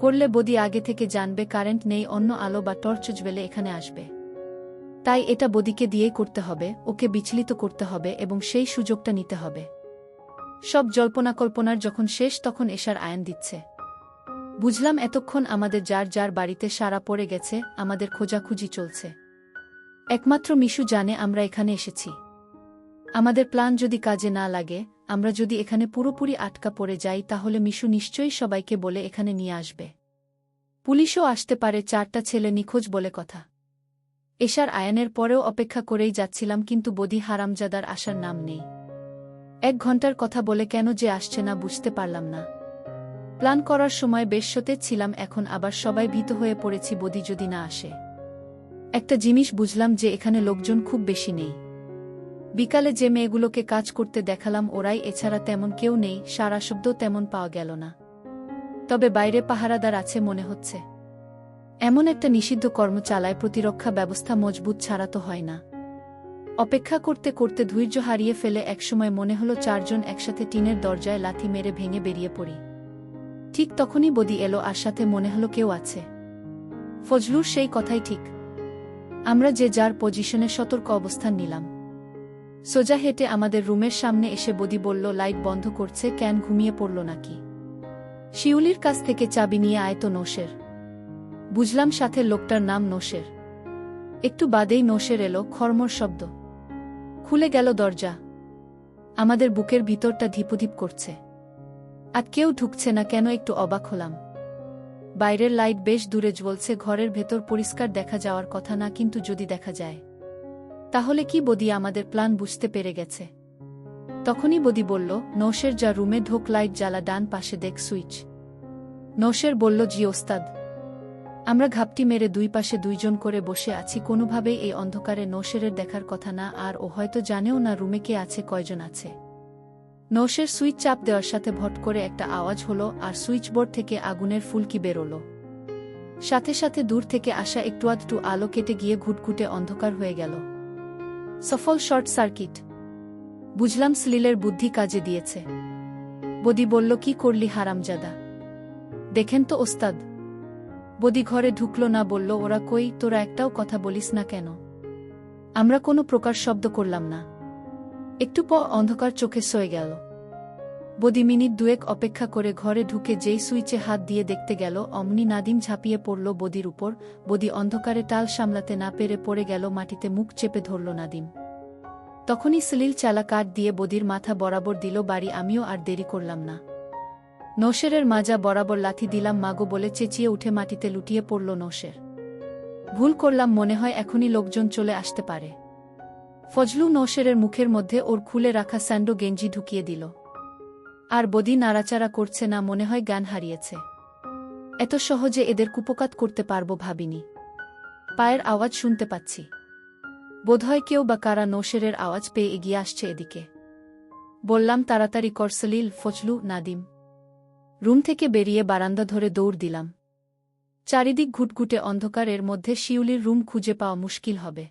S1: করলে বদি আগে থেকে জানবে কারেন্ট নেই, অন্য আলো বা টর্চ জ্বেলে এখানে আসবে। তাই এটা বদিকে দিয়েই করতে হবে, ওকে বিচলিত করতে হবে এবং সেই সুযোগটা নিতে হবে। সব জল্পনাকল্পনার যখন শেষ তখন এশার আয়ান দিচ্ছে। বুঝলাম এতক্ষণ আমাদের যার যার বাড়িতে সারা পড়ে গেছে, আমাদের খোঁজাখুঁজি চলছে। একমাত্র মিশু জানে আমরা এখানে এসেছি। আমাদের প্ল্যান যদি কাজে না লাগে, আমরা যদি এখানে পুরোপুরি আটকা পড়ে যাই, তাহলে মিশু নিশ্চয়ই সবাইকে বলে এখানে নিয়ে আসবে। পুলিশও আসতে পারে, 4টা ছেলে নিখোঁজ বলে কথা। এশার আয়ানের পরেও অপেক্ষা করেই যাচ্ছিলাম, কিন্তু বদি হারামজাদার আসার নাম নেই। 1 ঘন্টার কথা বলে কেন যে আসছে না বুঝতে পারলাম না। প্ল্যান করার সময় বেশ সতেজ ছিলাম, এখন আবার সবাই ভীত হয়ে পড়েছি বদি যদি না আসে। একটা জিনিস বুঝলাম যে এখানে লোকজন খুব বেশি নেই। বিকালে যে মেয়েগুলোকে কাজ করতে দেখালাম ওরাই, এছাড়া তেমন কেউ নেই, সারা শব্দ তেমন পাওয়া গেল না। তবে বাইরে পাহারাদার আছে মনে হচ্ছে। এমন একটা নিষিদ্ধ কর্ম চালায়, প্রতিরক্ষা ব্যবস্থা মজবুত ছাড়া তো হয় না। অপেক্ষা করতে করতে ধৈর্য হারিয়ে ফেলে একসময় মনে হলো 4 জন একসাথে টিনের দরজায় লাথি মেরে ভেঙে বেরিয়ে পড়ি। ঠিক তখনই বদি এলো, আর সাথে মনে হলো কেউ আছে। ফজলুর সেই কথাই ঠিক। আমরা যে যার পজিশনে সতর্ক অবস্থান নিলাম। সোজা হেঁটে আমাদের রুমের সামনে এসে বদি বলল, লাইট বন্ধ করছে কেন, ঘুমিয়ে পড়ল নাকি? শিউলির কাছ থেকে চাবি নিয়ে আয় তো নোশের। বুঝলাম সাথে লোকটার নাম নোশের। একটু বাদেই নোশের এলো খড়মড় শব্দ। খুলে গেল দরজা। আমাদের বুকের ভিতরটা ধিপুধিপ করছে। আর কেউ ঢুকছে না কেন একটু অবাক হলাম। বাইরের লাইট বেশ দূরে জ্বলছে, ঘরের ভেতর পরিষ্কার দেখা যাওয়ার কথা না, কিন্তু যদি দেখা যায় তাহলে কি বদি আমাদের প্ল্যান বুঝতে পেরে গেছে? তখনই বদি বলল, নৌশের যা রুমে ঢোক, লাইট জ্বালা, ডান পাশে দেখ সুইচ। নৌশের বলল, জি ওস্তাদ। আমরা ঘাপটি মেরে দুই পাশে দুইজন করে বসে আছি। কোনোভাবেই এই অন্ধকারে নৌশেরের দেখার কথা না, আর ও হয়তো জানেও না রুমে কে আছে, কয়জন আছে। নৌশের সুইচ চাপ দেওয়ার সাথে ভট করে একটা আওয়াজ হলো, আর সুইচবোর্ড থেকে আগুনের ফুলকি বেরোলো। সাথে সাথে দূর থেকে আসা একটু আধটু আলো কেটে গিয়ে ঘুটঘুটে অন্ধকার হয়ে গেল। সফল শর্ট সার্কিট। বুঝলাম সলিলের বুদ্ধি কাজে দিয়েছে। বদি বলল, কি করলি হারামজাদা? দেখেন তো ওস্তাদ। বদি ঘরে ঢুকলো না, বলল, ওরা কই? তোরা একটাও কথা বলিস না কেন? আমরা কোনো প্রকার শব্দ করলাম না। একটু পর অন্ধকার চোখে সয়ে গেল। বদি মিনিট দুয়েক অপেক্ষা করে ঘরে ঢুকে যেই সুইচে হাত দিয়ে দেখতে গেল, অমনি নাদিম ঝাঁপিয়ে পড়ল বদির উপর। বদি অন্ধকারে টাল সামলাতে না পেরে পড়ে গেল মাটিতে, মুখ চেপে ধরল নাদিম। তখনই সলিল চালা কাঠ দিয়ে বদির মাথা বরাবর দিল বাড়ি। আমিও আর দেরি করলাম না, নৌশেরের মাজা বরাবর লাথি দিলাম। মাগো বলে চেঁচিয়ে উঠে মাটিতে লুটিয়ে পড়ল নৌশের। ভুল করলাম, মনে হয় এখনই লোকজন চলে আসতে পারে। ফজলু নৌশেরের মুখের মধ্যে ওর খুলে রাখা স্যান্ডো গেঞ্জি ঢুকিয়ে দিল। আর বদি নাড়াচাড়া করছে না, মনে হয় জ্ঞান হারিয়েছে। এত সহজে এদের কুপকাত করতে পারবো ভাবিনি। পায়ের আওয়াজ শুনতে পাচ্ছি। বোধহয় কেউ বা কারা নৌশেরের আওয়াজ পেয়ে এগিয়ে আসছে এদিকে। বললাম, তাড়াতাড়ি কর সলিল। ফজলু, নাদিম রুম থেকে বেরিয়ে বারান্দা ধরে দৌড় দিলাম। চারিদিক ঘুটঘুটে অন্ধকারের মধ্যে শিউলির রুম খুঁজে পাওয়া মুশকিল হবে।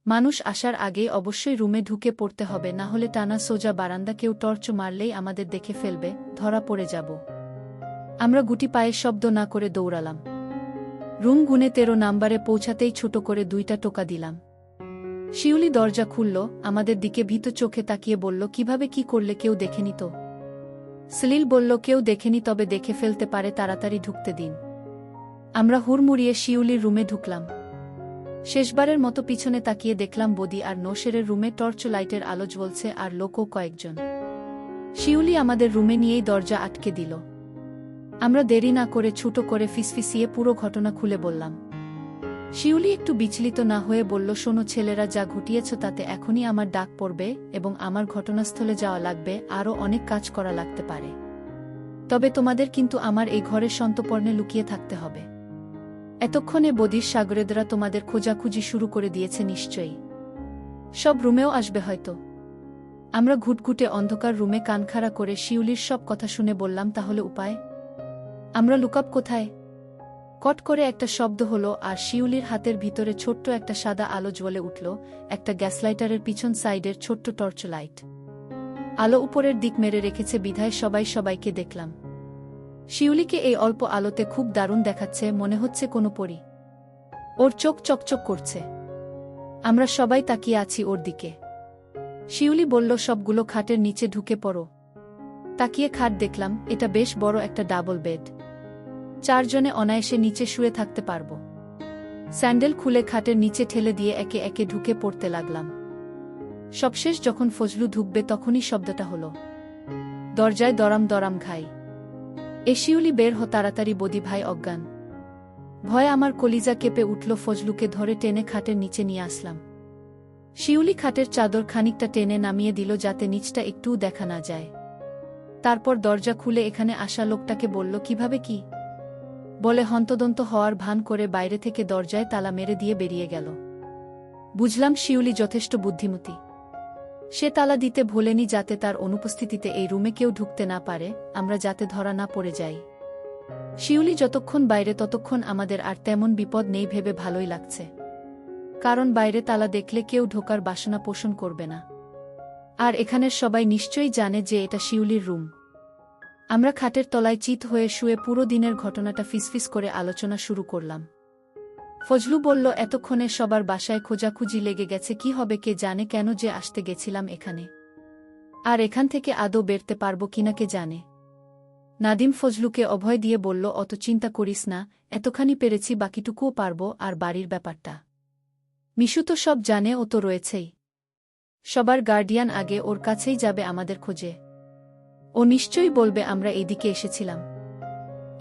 S1: মানুষ আসার আগেই অবশ্যই রুমে ঢুকে পড়তে হবে, না হলে টানা সোজা বারান্দা কেউ টর্চ মারলেই আমাদের দেখে ফেলবে, ধরা পড়ে যাব। আমরা গুটি পায়ের শব্দ না করে দৌড়ালাম। রুম গুনে 13 নাম্বারে পৌঁছাতেই ছোট করে 2টা টোকা দিলাম। শিউলি দরজা খুলল, আমাদের দিকে ভীত চোখে তাকিয়ে বলল, কিভাবে কি করলে? কেউ দেখেনি তো? সলিল বলল, কেউ দেখেনি, তবে দেখে ফেলতে পারে, তাড়াতাড়ি ঢুকতে দিন। আমরা হুড়মুড়িয়ে শিউলির রুমে ঢুকলাম। শেষবারের মতো পিছনে তাকিয়ে দেখলাম বদি আর নৌশেরের রুমে টর্চ লাইটের আলো জ্বলছে, আর লোকও কয়েকজন। শিউলি আমাদের রুমে নিয়েই দরজা আটকে দিল। আমরা দেরি না করে ছুটো করে ফিসফিসিয়ে পুরো ঘটনা খুলে বললাম। শিউলি একটু বিচলিত না হয়ে বলল, শোনো ছেলেরা, যা ঘটিয়েছ তাতে এখনই আমার ডাক পড়বে এবং আমার ঘটনাস্থলে যাওয়া লাগবে, আরও অনেক কাজ করা লাগতে পারে। তবে তোমাদের কিন্তু আমার এই ঘরের সন্তর্পণে লুকিয়ে থাকতে হবে। এতক্ষণে বদির সাগরেদরা তোমাদের খোঁজাখুঁজি শুরু করে দিয়েছে নিশ্চয়ই। সব রুমেও আসবে হয়তো। আমরা ঘুটঘুটে অন্ধকার রুমে কানখাড়া করে শিউলির সব কথা শুনে বললাম, তাহলে উপায়? আমরা লুকাব কোথায়? কট করে একটা শব্দ হলো, আর শিউলির হাতের ভিতরে ছোট্ট একটা সাদা আলো জ্বলে উঠল, একটা গ্যাসলাইটারের পিছন সাইডের ছোট্ট টর্চ লাইট। আলো উপরের দিক মেরে রেখেছে বিধায় সবাইকে দেখলাম। শিউলিকে এই অল্প আলোতে খুব দারুণ দেখাচ্ছে, মনে হচ্ছে কোনো পরী। ওর চোখ চকচক করছে। আমরা সবাই তাকিয়ে আছি ওর দিকে। শিউলি বলল, সবগুলো খাটের নিচে ঢুকে পড়ো। তাকিয়ে খাট দেখলাম, এটা বেশ বড় একটা ডাবল বেড। 4 জনে অনায়াসে নিচে শুয়ে থাকতে পারব। স্যান্ডেল খুলে খাটের নিচে ঠেলে দিয়ে একে একে ঢুকে পড়তে লাগলাম। সবশেষ যখন ফজলু ঢুকবে তখনই শব্দটা হলো। দরজায় দরাম দরাম ঘাই। এ শিউলি, বের হ তাড়াতাড়ি, বদি ভাই অজ্ঞান। ভয়ে আমার কলিজা কেঁপে উঠল। ফজলুকে ধরে টেনে খাটের নিচে নিয়ে আসলাম। শিউলি খাটের চাদর খানিকটা টেনে নামিয়ে দিল যাতে নিচটা একটুও দেখা না যায়। তারপর দরজা খুলে এখানে আসা লোকটাকে বলল, কিভাবে কি? বলে হন্তদন্ত হওয়ার ভান করে বাইরে থেকে দরজায় তালা মেরে দিয়ে বেরিয়ে গেল। বুঝলাম শিউলি যথেষ্ট বুদ্ধিমতী। সে তালা দিতে ভোলেনি যাতে তার অনুপস্থিতিতে এই রুমে কেউ ঢুকতে না পারে, আমরা যাতে ধরা না পড়ে যাই। শিউলি যতক্ষণ বাইরে ততক্ষণ আমাদের আর তেমন বিপদ নেই ভেবে ভালোই লাগছে। কারণ বাইরে তালা দেখলে কেউ ঢোকার বাসনা পোষণ করবে না। আর এখানের সবাই নিশ্চয়ই জানে যে এটা শিউলির রুম। আমরা খাটের তলায় চিত হয়ে শুয়ে পুরো দিনের ঘটনাটা ফিসফিস করে আলোচনা শুরু করলাম। ফজলু বলল, এতক্ষণে সবার বাসায় খোঁজাখুঁজি লেগে গেছে, কি হবে কে জানে, কেন যে আসতে গেছিলাম এখানে, আর এখান থেকে আদৌ বেরতে পারবো কিনা কে জানে। নাদিম ফজলুকে অভয় দিয়ে বলল, অত চিন্তা করিস না, এতখানি পেরেছি, বাকিটুকুও পারব। আর বাড়ির ব্যাপারটা মিশু তো সব জানে, ও তো রয়েছেই সবার গার্ডিয়ান, আগে ওর কাছেই যাবে আমাদের খোঁজে। ও নিশ্চয়ই বলবে আমরা এইদিকে এসেছিলাম।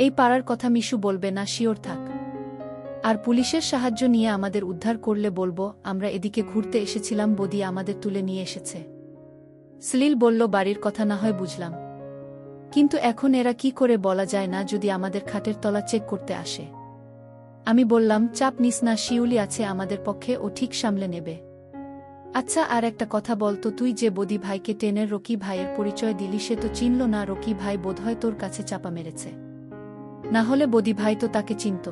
S1: এই পাড়ার কথা মিশু বলবে না, শিওর থাক। আর পুলিশের সাহায্য নিয়ে আমাদের উদ্ধার করলে বলবো আমরা এদিকে ঘুরতে এসেছিলাম, বদি আমাদের তুলে নিয়ে এসেছে। সলিল বলল, বাড়ির কথা না হয় বুঝলাম, কিন্তু এখন এরা কি করে বলা যায় না যদি আমাদের খাটের তলা চেক করতে আসে। আমি বললাম, চাপ নিস না, শিউলি আছে আমাদের পক্ষে, ও ঠিক সামলে নেবে। আচ্ছা, আর একটা কথা বলতো, তুই যে বদি ভাইকে টেনের রকি ভাইয়ের পরিচয় দিলি, সে তো চিনল না। রকি ভাই বোধহয় তোর কাছে চাপা মেরেছে, না হলে বদি ভাই তো তাকে চিনত।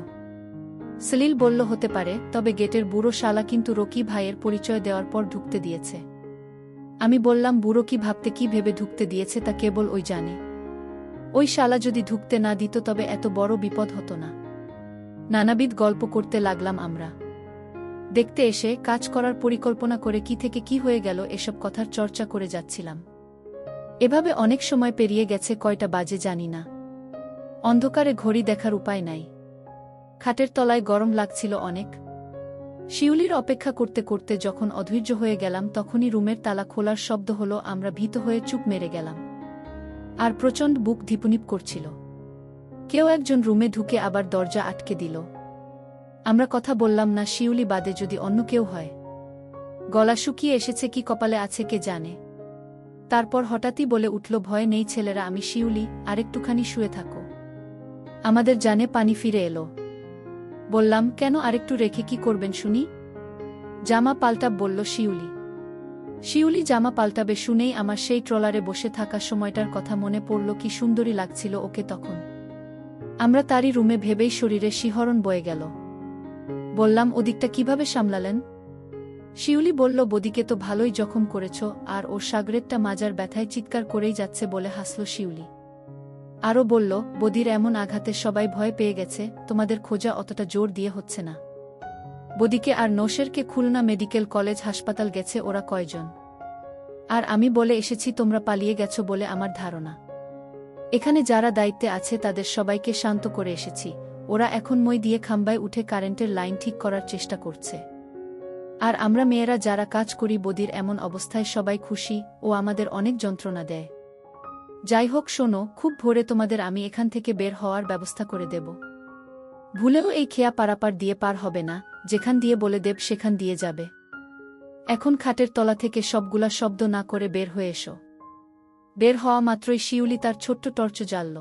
S1: সলিল বলল, হতে পারে, তবে গেটের বুড়ো শালা কিন্তু রকি ভাইয়ের পরিচয় দেওয়ার পর ঢুকতে দিয়েছে। আমি বললাম, বুড়ো কি ভাবতে, কি ভেবে ঢুকতে দিয়েছে তা কেবল ওই জানে। ওই শালা যদি ঢুকতে না দিত তবে এত বড় বিপদ হতো না। নানাবিধ গল্প করতে লাগলাম আমরা। দেখতে এসে কাজ করার পরিকল্পনা করে কি থেকে কি হয়ে গেল এসব কথার চর্চা করে যাচ্ছিলাম। এভাবে অনেক সময় পেরিয়ে গেছে, কয়টা বাজে জানি না। অন্ধকারে ঘড়ি দেখার উপায় নাই। খাটের তলায় গরম লাগছিল অনেক। শিউলির অপেক্ষা করতে করতে যখন অধৈর্য হয়ে গেলাম, তখনই রুমের তালা খোলার শব্দ হলো। আমরা ভীত হয়ে চুপ মেরে গেলাম। আর প্রচণ্ড বুক ধিপুনিপ করছিল। কেউ একজন রুমে ঢুকে আবার দরজা আটকে দিল। আমরা কথা বললাম না, শিউলি বাদে যদি অন্য কেউ হয়। গলা শুকিয়ে এসেছে কি কপালে আছে কে জানে। তারপর হঠাৎই বলে উঠল, ভয় নেই ছেলেরা, আমি শিউলি, আরেকটুখানি শুয়ে থাকো। আমাদের জানে পানি ফিরে এলো। বললাম, কেন, আরেকটু রেখে কি করবেন শুনি? জামা পাল্টাব, বলল শিউলি। শিউলি জামা পাল্টাবে শুনেই আমার সেই ট্রলারে বসে থাকা সময়টার কথা মনে পড়ল। কি সুন্দরী লাগছিল ওকে তখন। আমরা তারই রুমে ভেবেই শরীরে শিহরণ বয়ে গেল। বললাম, ওদিকটা কিভাবে সামলালেন? শিউলি বলল, বদিকে তো ভালোই জখম করেছ, আর ওর সাগরেরটা মাজার ব্যথায় চিৎকার করেই যাচ্ছে বলে হাসল শিউলি। আরও বলল, বদির এমন আঘাতে সবাই ভয় পেয়ে গেছে, তোমাদের খোঁজা অতটা জোর দিয়ে হচ্ছে না। বদিকে আর নৌশেরকে খুলনা মেডিকেল কলেজ হাসপাতাল গেছে ওরা কয়জন। আর আমি বলে এসেছি তোমরা পালিয়ে গেছ বলে আমার ধারণা। এখানে যারা দায়িত্বে আছে তাদের সবাইকে শান্ত করে এসেছি। ওরা এখন মই দিয়ে খাম্বায় উঠে কারেন্টের লাইন ঠিক করার চেষ্টা করছে। আর আমরা মেয়েরা যারা কাজ করি বদির এমন অবস্থায় সবাই খুশি, ও আমাদের অনেক যন্ত্রণা দেয়। যাই হোক শোনো, খুব ভোরে তোমাদের আমি এখান থেকে বের হওয়ার ব্যবস্থা করে দেব। ভুলেও এই খেয়া পারাপার দিয়ে পার হবে না, যেখান দিয়ে বলে দেব সেখান দিয়ে যাবে। এখন খাটের তলা থেকে সবগুলা শব্দ না করে বের হয়ে এসো। বের হওয়া মাত্রই শিউলি তার ছোট্ট টর্চ জ্বালল।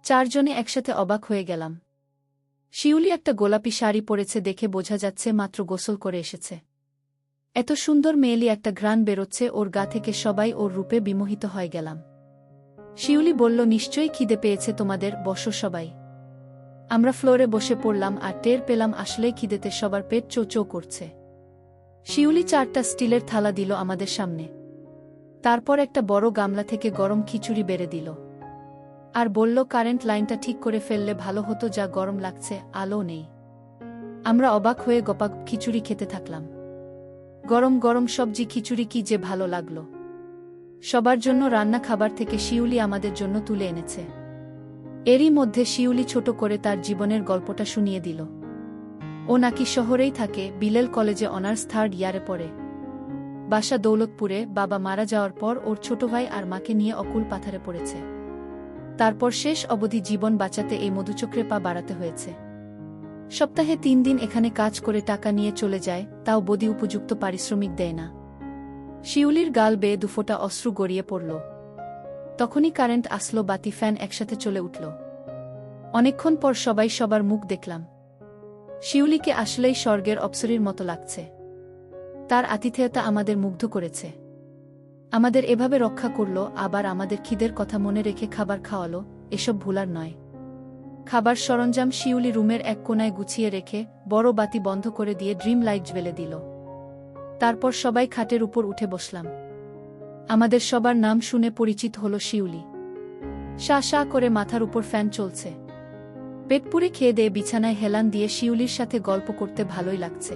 S1: চারজনে একসাথে অবাক হয়ে গেলাম। শিউলি একটা গোলাপি শাড়ি পরেছে দেখে বোঝা যাচ্ছে মাত্র গোসল করে এসেছে। এত সুন্দর মেয়েলি একটা ঘ্রাণ বেরোচ্ছে ওর গা থেকে, সবাই ওর রূপে বিমোহিত হয়ে গেলাম। শিউলি বলল, নিশ্চয়ই খিদে পেয়েছে তোমাদের, বসো সবাই। আমরা ফ্লোরে বসে পড়লাম আর টের পেলাম আসলেই খিদেতে সবার পেট চো চো করছে। শিউলি 4টা স্টিলের থালা দিল আমাদের সামনে। তারপর একটা বড় গামলা থেকে গরম খিচুড়ি বেড়ে দিল। আর বলল, কারেন্ট লাইনটা ঠিক করে ফেললে ভালো হতো, যা গরম লাগছে, আলো নেই। আমরা অবাক হয়ে গপাক খিচুড়ি খেতে থাকলাম। গরম গরম সবজি খিচুড়ি কি যে ভালো লাগলো। সবার জন্য রান্না খাবার থেকে শিউলি আমাদের জন্য তুলে এনেছে। এরই মধ্যে শিউলি ছোট করে তার জীবনের গল্পটা শুনিয়ে দিল। ও নাকি শহরেই থাকে, বিলেল কলেজে অনার্স 3rd ইয়ারে পড়ে। বাসা দৌলতপুরে, বাবা মারা যাওয়ার পর ওর ছোট ভাই আর মাকে নিয়ে অকুল পাথারে পড়েছে। তারপর শেষ অবধি জীবন বাঁচাতে এই মধুচক্রে পা বাড়াতে হয়েছে। সপ্তাহে 3 দিন এখানে কাজ করে টাকা নিয়ে চলে যায়, তাও বদি উপযুক্ত পারিশ্রমিক দেয় না। শিউলির গাল বেয়ে 2 ফোঁটা অশ্রু গড়িয়ে পড়ল। তখনই কারেন্ট আসলো, বাতি ফ্যান একসাথে চলে উঠল। অনেকক্ষণ পর সবাই সবার মুখ দেখলাম। শিউলিকে আসলেই স্বর্গের অপ্সরীর মতো লাগছে। তার আতিথেয়তা আমাদের মুগ্ধ করেছে। আমাদের এভাবে রক্ষা করল, আবার আমাদের খিদের কথা মনে রেখে খাবার খাওয়ালো, এসব ভুলার নয়। খাবার সরঞ্জাম শিউলি রুমের এক কোনায় গুছিয়ে রেখে বড় বাতি বন্ধ করে দিয়ে ড্রিম লাইট জ্বেলে দিল। তারপর সবাই খাটের উপর উঠে বসলাম। আমাদের সবার নাম শুনে পরিচিত হলো শিউলি। শা শা করে মাথার উপর ফ্যান চলছে। পেট পুরে খেয়ে দিয়ে বিছানায় হেলান দিয়ে শিউলির সাথে গল্প করতে ভালোই লাগছে।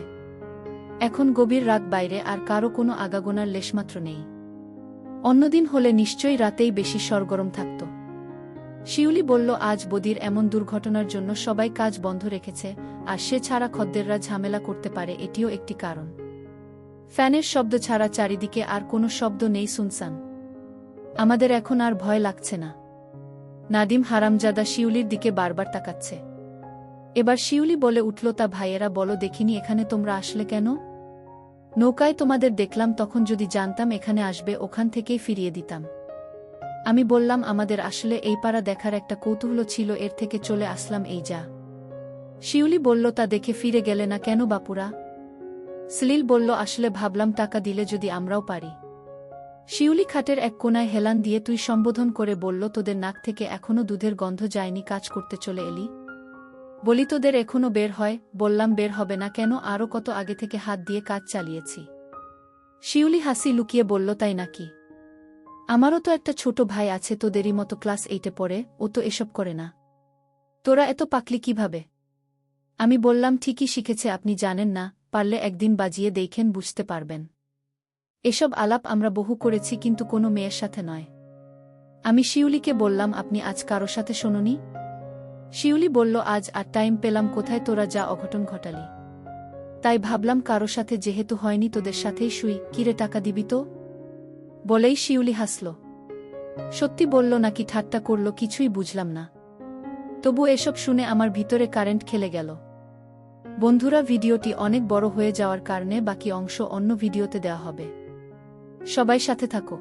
S1: এখন গভীর রাত বাইরে, আর কারো কোনো আগাগোনার লেশমাত্র নেই। অন্যদিন হলে নিশ্চয়ই রাতেই বেশি সরগরম থাকত। শিউলি বলল আজ বদির এমন দুর্ঘটনার জন্য সবাই কাজ বন্ধ রেখেছে, আর সে ছাড়া খদ্দেররা ঝামেলা করতে পারে এটিও একটি কারণ। ফ্যানের শব্দ ছাড়া চারিদিকে আর কোনো শব্দ নেই, শুনসান। আমাদের এখন আর ভয় লাগছে না। নাদিম হারামজাদা শিউলির দিকে বারবার তাকাচ্ছে। এবার শিউলি বলে উঠল, তা ভাইয়েরা বলো দেখিনি এখানে তোমরা আসলে কেন? নৌকায় তোমাদের দেখলাম, তখন যদি জানতাম এখানে আসবে ওখান থেকেই ফিরিয়ে দিতাম। আমি বললাম আমাদের আসলে এই পাড়া দেখার একটা কৌতূহল ছিল, এর থেকে চলে আসলাম এই যা। শিউলি বলল, তা দেখে ফিরে গেলে না কেন বাপুরা? সলিল বলল, আসলে ভাবলাম টাকা দিলে যদি আমরাও পারি। শিউলি খাটের এক কোনায় হেলান দিয়ে তুই সম্বোধন করে বলল, তোদের নাক থেকে এখনো দুধের গন্ধ যায়নি, কাজ করতে চলে এলি? বলি তোদের এখনো বের হয়? বললাম বের হবে না কেন, আরও কত আগে থেকে হাত দিয়ে কাজ চালিয়েছি। শিউলি হাসি লুকিয়ে বলল, তাই নাকি? আমারও তো একটা ছোট ভাই আছে তোদেরই মতো, ক্লাস 8-এ পড়ে, ও তো এসব করে না। তোরা এত পাকলি কিভাবে? আমি বললাম ঠিকই শিখেছে, আপনি জানেন না, পারলে একদিন বাজিয়ে দেখেন, বুঝতে পারবেন। এসব আলাপ আমরা বহু করেছি, কিন্তু কোনো মেয়ের সাথে নয়। আমি শিউলিকে বললাম, আপনি আজ কারো সাথে শোনোনি? শিউলি বলল, আজ আর টাইম পেলাম কোথায়, তোরা যা অঘটন ঘটালি। তাই ভাবলাম কারো সাথে যেহেতু হয়নি তোদের সাথেই শুই, কিরে টাকা দিবি তো? বলেই শিউলি হাসল। সত্যি বলল নাকি ঠাট্টা করল কিছুই বুঝলাম না। তবু এসব শুনে আমার ভিতরে কারেন্ট খেলে গেল। বন্ধুরা, ভিডিওটি অনেক বড় হয়ে যাওয়ার কারণে বাকি অংশ অন্য ভিডিওতে দেওয়া হবে। সবাই সাথে থাকো।